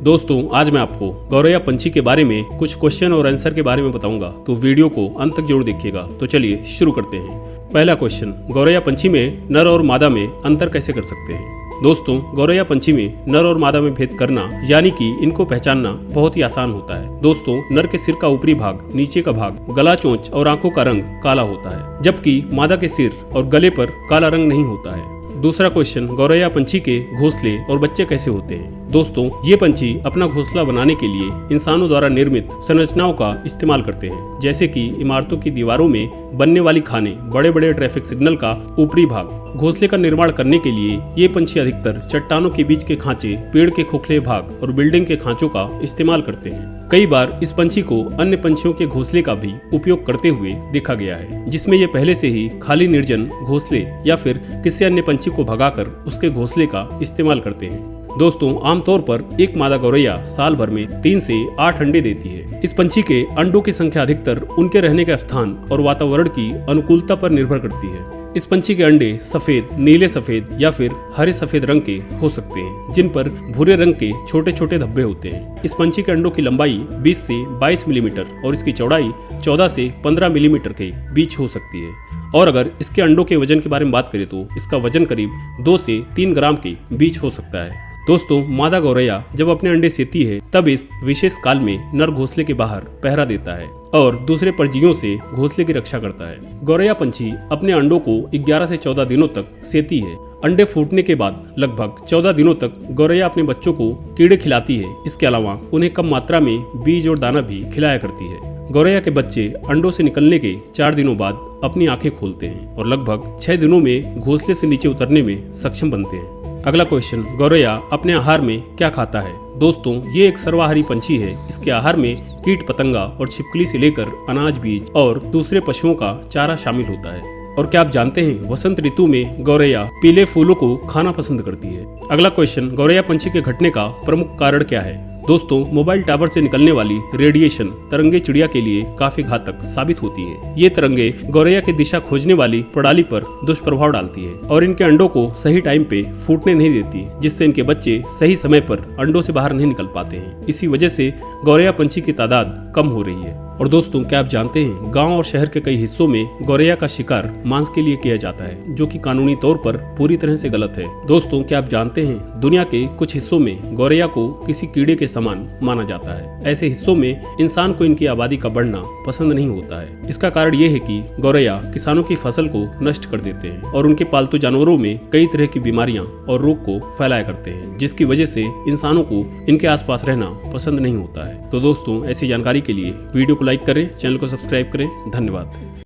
दोस्तों आज मैं आपको गौरैया पंछी के बारे में कुछ क्वेश्चन और आंसर के बारे में बताऊंगा, तो वीडियो को अंत तक जरूर देखिएगा। तो चलिए शुरू करते हैं। पहला क्वेश्चन, गौरैया पंछी में नर और मादा में अंतर कैसे कर सकते हैं। दोस्तों गौरैया पंछी में नर और मादा में भेद करना यानी कि इनको पहचानना बहुत ही आसान होता है। दोस्तों नर के सिर का ऊपरी भाग, नीचे का भाग, गला, चोंच और आंखों का रंग काला होता है, जबकि मादा के सिर और गले पर काला रंग नहीं होता है। दूसरा क्वेश्चन, गौरैया पंछी के घोंसले और बच्चे कैसे होते हैं। दोस्तों ये पंछी अपना घोंसला बनाने के लिए इंसानों द्वारा निर्मित संरचनाओं का इस्तेमाल करते हैं, जैसे कि इमारतों की दीवारों में बनने वाली खाने, बड़े बड़े ट्रैफिक सिग्नल का ऊपरी भाग। घोंसले का निर्माण करने के लिए ये पंछी अधिकतर चट्टानों के बीच के खांचे, पेड़ के खोखले भाग और बिल्डिंग के खांचों का इस्तेमाल करते हैं। कई बार इस पंछी को अन्य पंछियों के घोंसले का भी उपयोग करते हुए देखा गया है, जिसमें ये पहले से ही खाली निर्जन घोंसले या फिर किसी अन्य पंछी को भगाकर उसके घोंसले का इस्तेमाल करते हैं। दोस्तों आमतौर पर एक मादा गौरैया साल भर में 3 से 8 अंडे देती है। इस पंछी के अंडों की संख्या अधिकतर उनके रहने का स्थान और वातावरण की अनुकूलता पर निर्भर करती है। इस पंछी के अंडे सफेद, नीले सफेद या फिर हरे सफेद रंग के हो सकते हैं, जिन पर भूरे रंग के छोटे छोटे धब्बे होते हैं। इस पंछी के अंडों की लंबाई 20 से 22 मिलीमीटर और इसकी चौड़ाई 14 से 15 मिलीमीटर के बीच हो सकती है। और अगर इसके अंडों के वजन के बारे में बात करें तो इसका वजन करीब 2 से 3 ग्राम के बीच हो सकता है। दोस्तों मादा गौरैया जब अपने अंडे सेती है तब इस विशेष काल में नर घोंसले के बाहर पहरा देता है और दूसरे परजीवियों से घोंसले की रक्षा करता है। गौरैया पंछी अपने अंडों को 11 से 14 दिनों तक सेती है। अंडे फूटने के बाद लगभग 14 दिनों तक गौरैया अपने बच्चों को कीड़े खिलाती है। इसके अलावा उन्हें कम मात्रा में बीज और दाना भी खिलाया करती है। गौरैया के बच्चे अंडों से निकलने के 4 दिनों बाद अपनी आंखें खोलते हैं और लगभग 6 दिनों में घोंसले से नीचे उतरने में सक्षम बनते हैं। अगला क्वेश्चन, गौरैया अपने आहार में क्या खाता है। दोस्तों ये एक सर्वाहारी पंछी है। इसके आहार में कीट पतंगा और छिपकली से लेकर अनाज, बीज और दूसरे पशुओं का चारा शामिल होता है। और क्या आप जानते हैं वसंत ऋतु में गौरैया पीले फूलों को खाना पसंद करती है। अगला क्वेश्चन, गौरैया पंछी के घटने का प्रमुख कारण क्या है। दोस्तों मोबाइल टावर से निकलने वाली रेडिएशन तरंगे चिड़िया के लिए काफी घातक साबित होती है। ये तरंगे गौरैया की दिशा खोजने वाली प्रणाली पर दुष्प्रभाव डालती है और इनके अंडों को सही टाइम पे फूटने नहीं देती, जिससे इनके बच्चे सही समय पर अंडों से बाहर नहीं निकल पाते हैं। इसी वजह से गौरैया पंछी की तादाद कम हो रही है। और दोस्तों क्या आप जानते हैं गांव और शहर के कई हिस्सों में गौरैया का शिकार मांस के लिए किया जाता है, जो कि कानूनी तौर पर पूरी तरह से गलत है। दोस्तों क्या आप जानते हैं दुनिया के कुछ हिस्सों में गौरैया को किसी कीड़े के समान माना जाता है। ऐसे हिस्सों में इंसान को इनकी आबादी का बढ़ना पसंद नहीं होता है। इसका कारण ये है कि गौरैया किसानों की फसल को नष्ट कर देते हैं और उनके पालतू जानवरों में कई तरह की बीमारियां और रोग को फैलाया करते हैं, जिसकी वजह से इंसानों को इनके आसपास रहना पसंद नहीं होता है। तो दोस्तों ऐसी जानकारी के लिए वीडियो को लाइक करें, चैनल को सब्सक्राइब करें। धन्यवाद।